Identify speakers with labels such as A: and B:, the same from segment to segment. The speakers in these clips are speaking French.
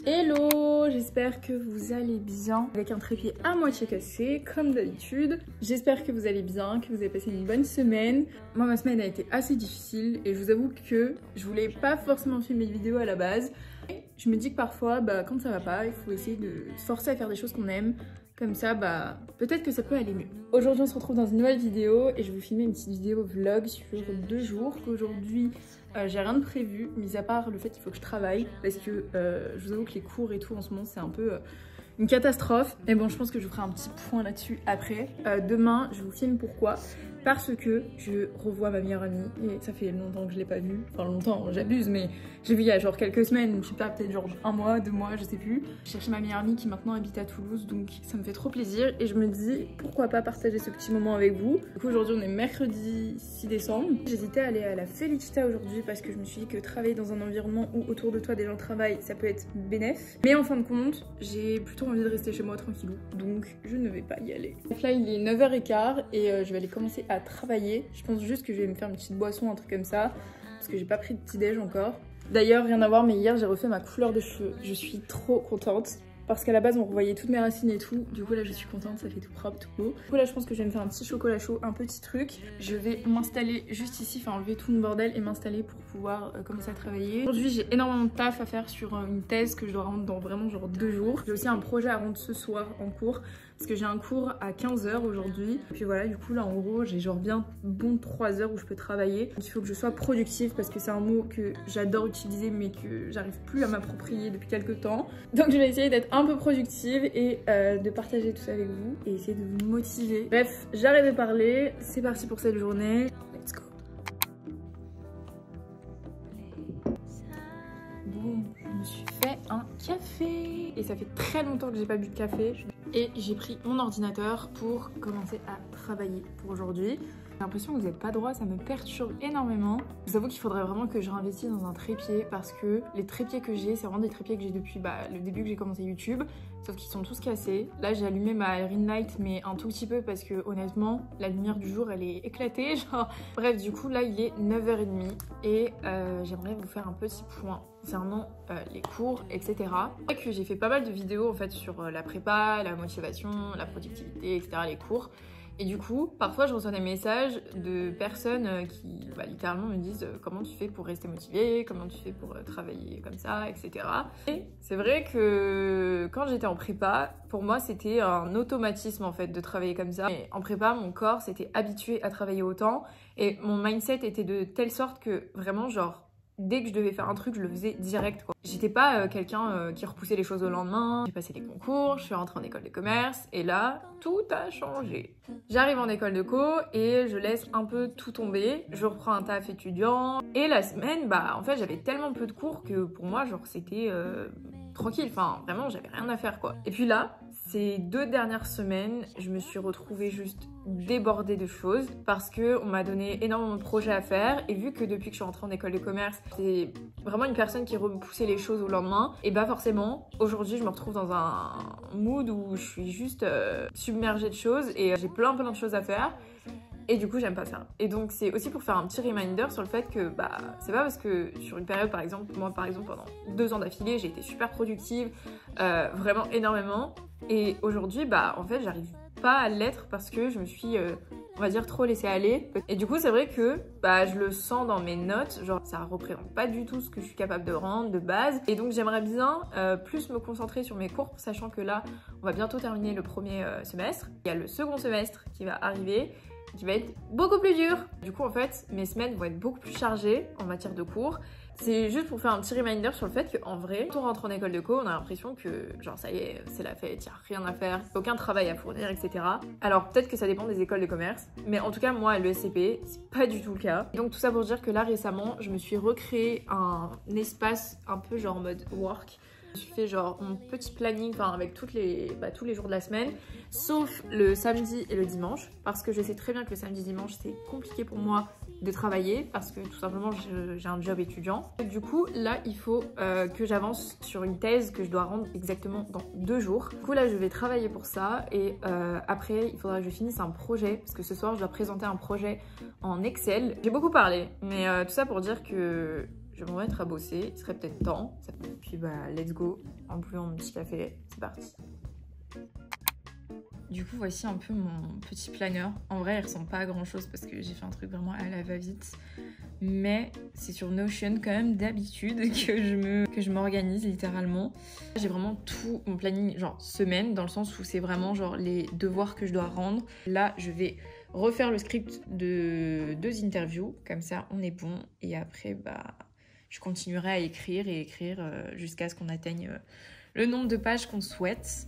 A: Hello, j'espère que vous allez bien avec un trépied à moitié cassé comme d'habitude. J'espère que vous allez bien, que vous avez passé une bonne semaine. Moi ma semaine a été assez difficile et je vous avoue que je voulais pas forcément filmer de vidéo à la base. Je me dis que parfois quand ça va pas, il faut essayer de se forcer à faire des choses qu'on aime. Comme ça, peut-être que ça peut aller mieux. Aujourd'hui, on se retrouve dans une nouvelle vidéo et je vais vous filmer une petite vidéo vlog sur 2 jours. Qu'aujourd'hui, j'ai rien de prévu, mis à part le fait qu'il faut que je travaille. Parce que je vous avoue que les cours et tout en ce moment, c'est un peu une catastrophe. Mais bon, je pense que je vous ferai un petit point là-dessus après. Demain, je vous filme pourquoi. Parce que je revois ma meilleure amie et ça fait longtemps que je l'ai pas vue. Enfin longtemps, j'abuse, mais je l'ai vue il y a genre quelques semaines, je sais pas, peut-être genre 1 mois, 2 mois, je sais plus. Je cherchais ma meilleure amie qui maintenant habite à Toulouse, donc ça me fait trop plaisir et je me dis pourquoi pas partager ce petit moment avec vous. Du coup aujourd'hui on est mercredi 6 décembre. J'hésitais à aller à la Felicita aujourd'hui parce que je me suis dit que travailler dans un environnement où autour de toi des gens travaillent, ça peut être bénéf. Mais en fin de compte, j'ai plutôt envie de rester chez moi tranquillou, donc je ne vais pas y aller. Donc là il est 9h15 et je vais aller commencer à travailler. Je pense juste que je vais me faire une petite boisson, un truc comme ça, parce que j'ai pas pris de petit déj encore. D'ailleurs, rien à voir, mais hier j'ai refait ma couleur de cheveux. Je suis trop contente. Parce qu'à la base on revoyait toutes mes racines et tout. Du coup là je suis contente, ça fait tout propre, tout beau. Du coup là je pense que je vais me faire un petit chocolat chaud, un petit truc. Je vais m'installer juste ici, enfin enlever tout mon bordel et m'installer pour pouvoir commencer à travailler. Aujourd'hui j'ai énormément de taf à faire sur une thèse que je dois rendre dans vraiment genre 2 jours. J'ai aussi un projet à rendre ce soir en cours. Parce que j'ai un cours à 15h aujourd'hui. Et puis voilà, du coup là en gros j'ai genre bien bon 3 heures où je peux travailler. Il faut que je sois productive parce que c'est un mot que j'adore utiliser mais que j'arrive plus à m'approprier depuis quelques temps. Donc je vais essayer d'être un peu productive et de partager tout ça avec vous et essayer de vous motiver. Bref, j'arrête de parler, c'est parti pour cette journée. Let's go. Bon, je me suis fait un café et ça fait très longtemps que j'ai pas bu de café. Et j'ai pris mon ordinateur pour commencer à travailler pour aujourd'hui. J'ai l'impression que vous n'êtes pas droit, ça me perturbe énormément. Je vous avoue qu'il faudrait vraiment que je réinvestisse dans un trépied parce que les trépieds que j'ai, c'est vraiment des trépieds que j'ai depuis le début que j'ai commencé YouTube. Sauf qu'ils sont tous cassés. Là j'ai allumé ma ring light mais un tout petit peu parce que honnêtement la lumière du jour elle est éclatée. Genre. Bref du coup là il est 9h30 et j'aimerais vous faire un petit point concernant les cours etc. C'est vrai que j'ai fait pas mal de vidéos en fait sur la prépa, la motivation, la productivité etc. les cours. Et du coup, parfois je reçois des messages de personnes qui littéralement me disent comment tu fais pour rester motivé, comment tu fais pour travailler comme ça, etc. Et c'est vrai que quand j'étais en prépa, pour moi c'était un automatisme en fait de travailler comme ça. Et en prépa, mon corps s'était habitué à travailler autant et mon mindset était de telle sorte que vraiment genre dès que je devais faire un truc, je le faisais direct quoi. J'étais pas quelqu'un qui repoussait les choses au lendemain. J'ai passé des concours, je suis rentrée en école de commerce et là, tout a changé. J'arrive en école de co et je laisse un peu tout tomber. Je reprends un taf étudiant et la semaine, en fait, j'avais tellement peu de cours que pour moi, genre, c'était tranquille. Enfin, vraiment, j'avais rien à faire quoi. Et puis là, ces 2 dernières semaines, je me suis retrouvée juste débordée de choses parce que on m'a donné énormément de projets à faire et vu que depuis que je suis rentrée en école de commerce, c'est vraiment une personne qui repoussait les choses au lendemain et forcément, aujourd'hui, je me retrouve dans un mood où je suis juste submergée de choses et j'ai plein de choses à faire. Et du coup, j'aime pas ça. Et donc, c'est aussi pour faire un petit reminder sur le fait que, c'est pas parce que sur une période, par exemple, moi, par exemple, pendant 2 ans d'affilée, j'ai été super productive, vraiment énormément. Et aujourd'hui, en fait, j'arrive pas à l'être parce que je me suis, on va dire, trop laissée aller. Et du coup, c'est vrai que, je le sens dans mes notes, genre, ça représente pas du tout ce que je suis capable de rendre de base. Et donc, j'aimerais bien plus me concentrer sur mes cours, sachant que là, on va bientôt terminer le premier semestre. Il y a le second semestre qui va arriver, qui va être beaucoup plus dur. Du coup en fait mes semaines vont être beaucoup plus chargées en matière de cours. C'est juste pour faire un petit reminder sur le fait qu'en vrai, quand on rentre en école de co, on a l'impression que genre ça y est, c'est la fête, y a rien à faire, aucun travail à fournir, etc. Alors peut-être que ça dépend des écoles de commerce, mais en tout cas moi à l'ESCP, c'est pas du tout le cas. Donc tout ça pour dire que là récemment, je me suis recréé un espace un peu genre en mode work. Je fais genre mon petit planning avec tous les jours de la semaine, sauf le samedi et le dimanche, parce que je sais très bien que le samedi et dimanche c'est compliqué pour moi de travailler, parce que tout simplement j'ai un job étudiant. Du coup là il faut que j'avance sur une thèse que je dois rendre exactement dans 2 jours. Du coup là je vais travailler pour ça et après il faudra que je finisse un projet, parce que ce soir je dois présenter un projet en Excel. J'ai beaucoup parlé, mais tout ça pour dire que je vais me remettre à bosser, il serait peut-être temps. Puis bah let's go, en buvant mon petit café, c'est parti. Du coup, voici un peu mon petit planeur. En vrai, il ressemble pas à grand chose parce que j'ai fait un truc vraiment à la va-vite. Mais c'est sur Notion quand même d'habitude que je m'organise littéralement. J'ai vraiment tout mon planning genre semaine, dans le sens où c'est vraiment genre les devoirs que je dois rendre. Là, je vais refaire le script de 2 interviews, comme ça on est bon. Et après, bah, je continuerai à écrire et écrire jusqu'à ce qu'on atteigne le nombre de pages qu'on souhaite.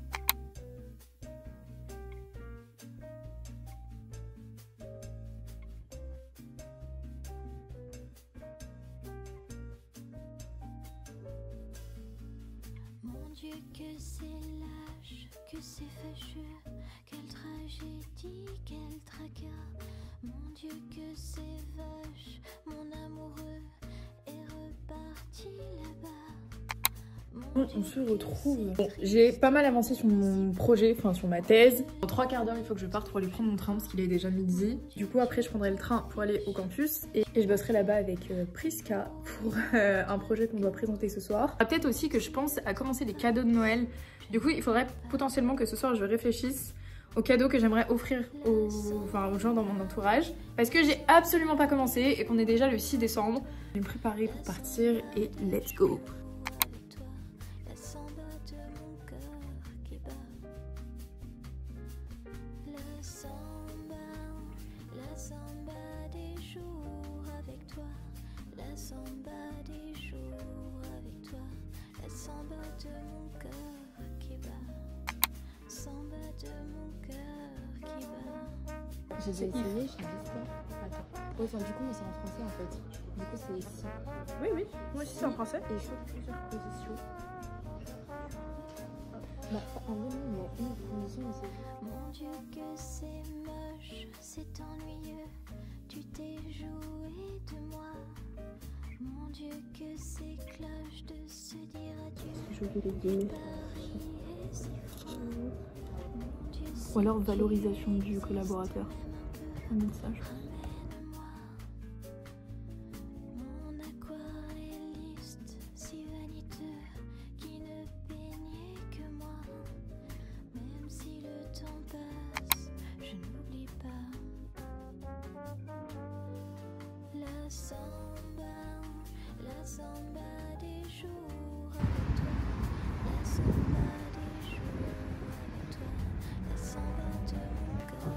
B: Dieu, que c'est lâche, que c'est fâcheux, quelle tragédie, quel tracas. Mon Dieu, que c'est vache, mon amoureux est reparti là-bas.
A: On se retrouve. Bon, j'ai pas mal avancé sur mon projet, enfin sur ma thèse. En 3 quarts d'heure, il faut que je parte pour aller prendre mon train parce qu'il est déjà midi. Du coup, après, je prendrai le train pour aller au campus et je bosserai là-bas avec Priska pour un projet qu'on doit présenter ce soir. Peut-être aussi que je pense à commencer les cadeaux de Noël. Du coup, il faudrait potentiellement que ce soir, je réfléchisse aux cadeaux que j'aimerais offrir aux gens dans mon entourage. Parce que j'ai absolument pas commencé et qu'on est déjà le 6 décembre. Je vais me préparer pour partir et let's go!
C: J'ai déjà essayé, je n'arrive pas. Attends. Ouais, enfin, du coup, mais c'est en français en fait. Du coup, c'est ici.
A: Oui, oui, moi aussi c'est en français.
C: Et je fais plusieurs positions. Bah, en vrai, non, il y a une position, mais c'est.
B: Mon Dieu, que c'est moche, c'est ennuyeux. Tu t'es joué de moi. Mon Dieu, que c'est cloche de se dire adieu.
C: Je vais les deux.
A: Ou alors valorisation du collaborateur. Un message.
B: Mon aquarelliste si vaniteux qui ne peignait que moi. Même si le temps passe, je n'oublie pas. La samba des jours avec toi. La samba des jours avec toi. La samba de mon cœur.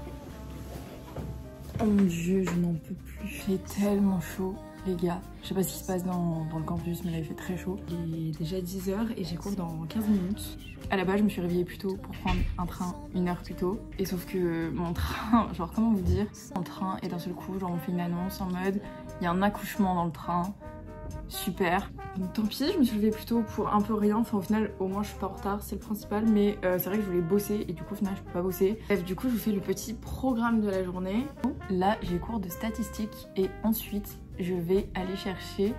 A: Oh mon dieu, je n'en peux plus. Il fait tellement chaud, les gars. Je sais pas ce qui se passe dans le campus, mais là il fait très chaud. Il est déjà 10 h et j'ai cours dans 15 minutes. À la base, je me suis réveillée plus tôt pour prendre un train 1 heure plus tôt. Et sauf que mon train, genre comment vous dire, mon train et d'un seul coup, genre on fait une annonce en mode il y a un accouchement dans le train. Super. Donc tant pis, je me suis levée plus tôt pour un peu rien. Enfin au final, au moins je suis pas en retard, c'est le principal. Mais c'est vrai que je voulais bosser et du coup au final je peux pas bosser. Bref, du coup je vous fais le petit programme de la journée. Là j'ai cours de statistiques et ensuite je vais aller chercher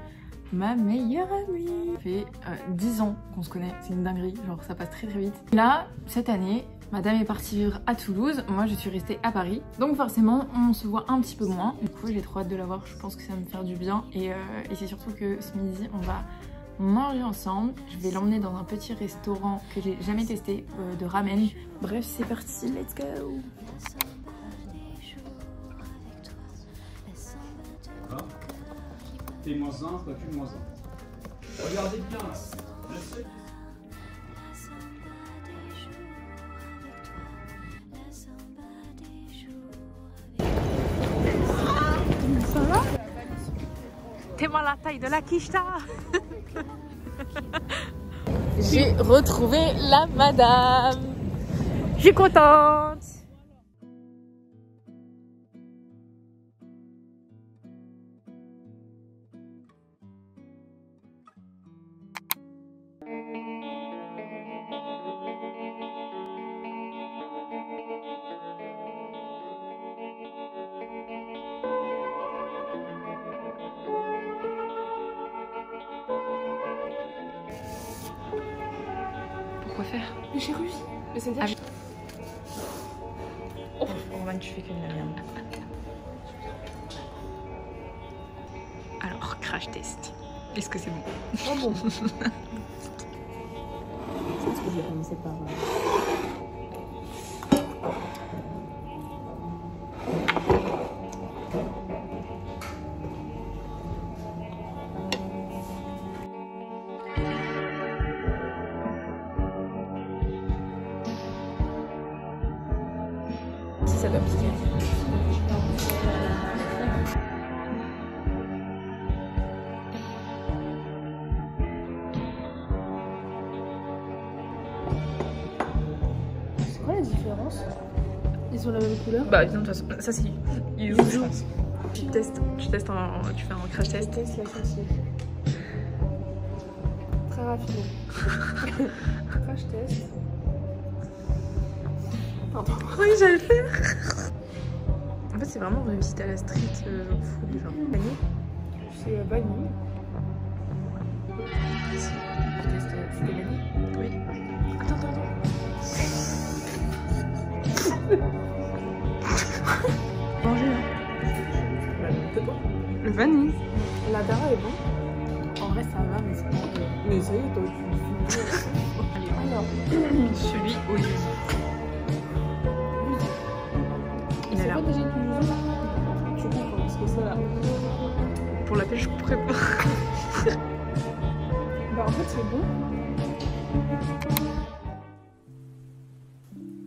A: ma meilleure amie. Ça fait 10 ans qu'on se connaît, c'est une dinguerie, genre ça passe très très vite. Là, cette année, madame est partie vivre à Toulouse, moi je suis restée à Paris. Donc forcément, on se voit un petit peu moins. Du coup, j'ai trop hâte de la voir, je pense que ça va me faire du bien. Et c'est surtout que ce midi, on va manger ensemble. Je vais l'emmener dans un petit restaurant que j'ai jamais testé, de ramen. Bref, c'est parti, let's go!
D: T'es -1, toi tu -1. Regardez bien là. Le seul...
A: Ça va? T'es mal la taille de la quicheta. J'ai retrouvé la madame. Je suis contente. Quoi faire? Mais j'ai réussi. Mais c'est bien. Oh, Roman, tu fais que de la merde. Alors, crash test. Est-ce que c'est bon?
C: Oh bon. Je pense que je vais commencer par...
A: Si ça doit piquer.
C: C'est quoi la différence? Ils ont la même couleur?
A: Bah, de toute façon, ça c'est you, je pense. Tu testes tu fais un crash test.
C: Je teste la saucisse. Très raffiné. Crash test. Pardon.
A: Oui, j'allais le faire. En fait, c'est vraiment réussite à la street food, genre. Vanille.
C: C'est vanille. Je teste. C'était vanille?
A: Oui. Attends. Manger là. Le vanille.
C: La dara est bon. En vrai, ça va, mais c'est pas. Mais ça y est, toi, tu
A: Allez,
C: alors.
A: celui au yuzu. Il a
C: C'est
A: l'air.
C: quoi déjà du yuzu? Tu comprends, parce que ça là.
A: Pour la pêche, je prépare.
C: Bah, en fait, c'est bon.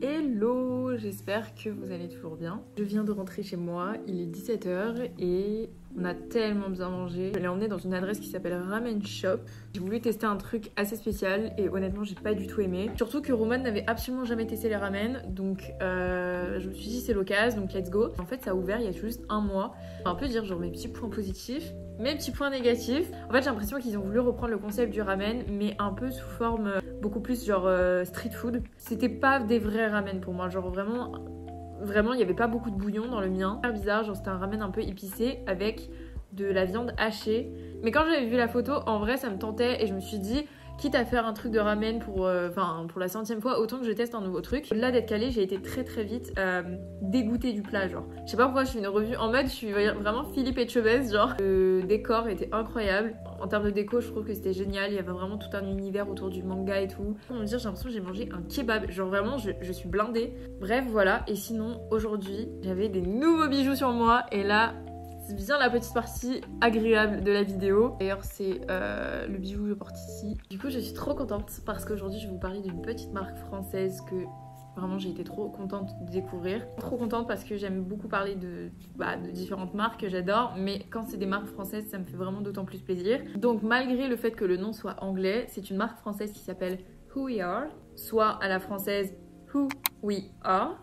A: Hello, j'espère que vous allez toujours bien. Je viens de rentrer chez moi, il est 17h et on a tellement bien mangé. Je l'ai emmené dans une adresse qui s'appelle Ramen Shop. J'ai voulu tester un truc assez spécial et honnêtement j'ai pas du tout aimé. Surtout que Roman n'avait absolument jamais testé les ramen, donc je me suis dit c'est l'occasion, donc let's go. En fait ça a ouvert il y a juste un mois. On peut dire genre mes petits points positifs, mes petits points négatifs. En fait j'ai l'impression qu'ils ont voulu reprendre le concept du ramen mais un peu sous forme beaucoup plus genre street food. C'était pas des vrais ramen pour moi, genre vraiment il n'y avait pas beaucoup de bouillon dans le mien. Super bizarre, genre c'était un ramen un peu épicé avec de la viande hachée. Mais quand j'avais vu la photo, en vrai ça me tentait et je me suis dit quitte à faire un truc de ramen pour la 100e fois, autant que je teste un nouveau truc. Au-delà d'être calée, j'ai été très vite dégoûtée du plat, genre. Je sais pas pourquoi je fais une revue en mode, je suis vraiment Philippe Etchebest, genre. Le décor était incroyable. En termes de déco, je trouve que c'était génial. Il y avait vraiment tout un univers autour du manga et tout. Pour me dire, j'ai l'impression que j'ai mangé un kebab. Genre vraiment, je suis blindée. Bref, voilà. Et sinon, aujourd'hui, j'avais des nouveaux bijoux sur moi. Et là, c'est bien la petite partie agréable de la vidéo. D'ailleurs, c'est le bijou que je porte ici. Du coup, je suis trop contente parce qu'aujourd'hui, je vais vous parler d'une petite marque française que vraiment j'ai été trop contente de découvrir. Trop contente parce que j'aime beaucoup parler de différentes marques que j'adore, mais quand c'est des marques françaises, ça me fait vraiment d'autant plus plaisir. Donc, malgré le fait que le nom soit anglais, c'est une marque française qui s'appelle Who We Are, soit à la française Who We Are.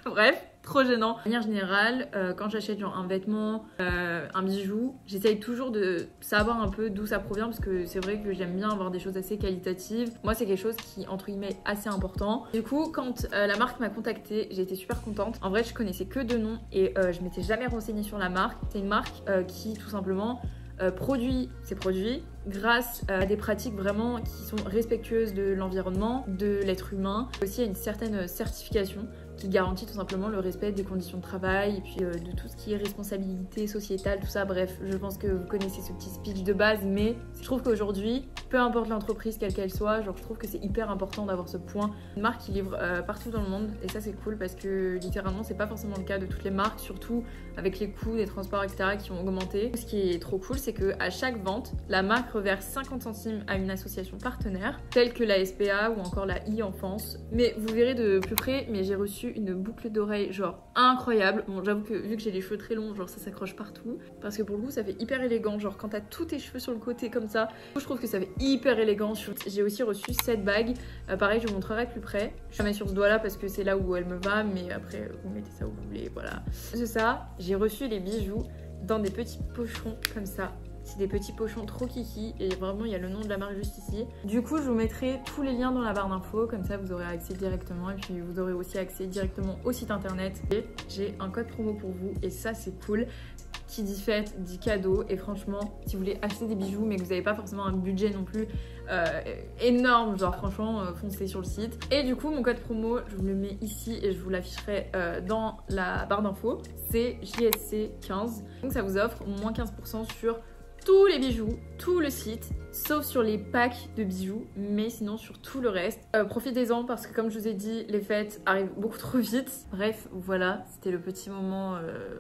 A: Bref, trop gênant. De manière générale, quand j'achète genre un vêtement, un bijou, j'essaye toujours de savoir un peu d'où ça provient parce que c'est vrai que j'aime bien avoir des choses assez qualitatives. Moi, c'est quelque chose qui, entre guillemets, assez important. Du coup, quand la marque m'a contactée, j'ai été super contente. En vrai, je connaissais que deux noms et je m'étais jamais renseignée sur la marque. C'est une marque qui, tout simplement, produit ses produits grâce à des pratiques vraiment qui sont respectueuses de l'environnement, de l'être humain, aussi à une certaine certification qui garantit tout simplement le respect des conditions de travail et puis de tout ce qui est responsabilité sociétale, tout ça. Bref, je pense que vous connaissez ce petit speech de base, mais je trouve qu'aujourd'hui, peu importe l'entreprise quelle qu'elle soit, genre je trouve que c'est hyper important d'avoir ce point. Une marque qui livre partout dans le monde et ça c'est cool parce que littéralement c'est pas forcément le cas de toutes les marques, surtout avec les coûts des transports etc qui ont augmenté. Ce qui est trop cool, c'est que à chaque vente, la marque reverse 50 centimes à une association partenaire telle que la SPA ou encore la e-enfance. Mais vous verrez de plus près, mais j'ai reçu une boucle d'oreille genre incroyable. Bon, j'avoue que vu que j'ai les cheveux très longs, genre ça s'accroche partout parce que pour le coup ça fait hyper élégant, genre quand t'as tous tes cheveux sur le côté comme ça, je trouve que ça fait hyper élégant. J'ai aussi reçu cette bague, pareil je vous montrerai plus près. Je la mets sur ce doigt là parce que c'est là où elle me va, mais après vous mettez ça où vous voulez, voilà. C'est ça, j'ai reçu les bijoux dans des petits pochons comme ça. C'est des petits pochons trop kiki et vraiment il y a le nom de la marque juste ici. Du coup je vous mettrai tous les liens dans la barre d'infos, comme ça vous aurez accès directement et puis vous aurez aussi accès directement au site internet. Et j'ai un code promo pour vous et ça c'est cool. Qui dit fête, dit cadeau et franchement si vous voulez acheter des bijoux mais que vous n'avez pas forcément un budget non plus énorme, genre franchement foncez sur le site. Et du coup mon code promo je vous le mets ici et je vous l'afficherai dans la barre d'infos, c'est JSC15, donc ça vous offre moins 15% sur tous les bijoux, tout le site, sauf sur les packs de bijoux, mais sinon sur tout le reste. Profitez-en parce que comme je vous ai dit, les fêtes arrivent beaucoup trop vite. Bref, voilà, c'était le petit moment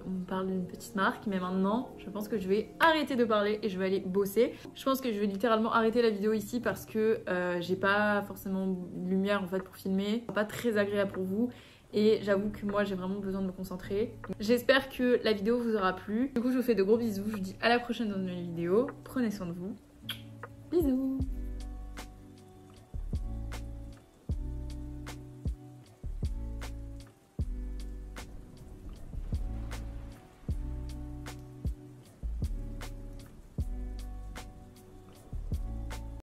A: où on parle d'une petite marque, mais maintenant, je pense que je vais arrêter de parler et je vais aller bosser. Je pense que je vais littéralement arrêter la vidéo ici parce que j'ai pas forcément de lumière en fait pour filmer, pas très agréable pour vous. Et j'avoue que moi j'ai vraiment besoin de me concentrer. J'espère que la vidéo vous aura plu. Du coup je vous fais de gros bisous. Je vous dis à la prochaine dans une nouvelle vidéo. Prenez soin de vous. Bisous.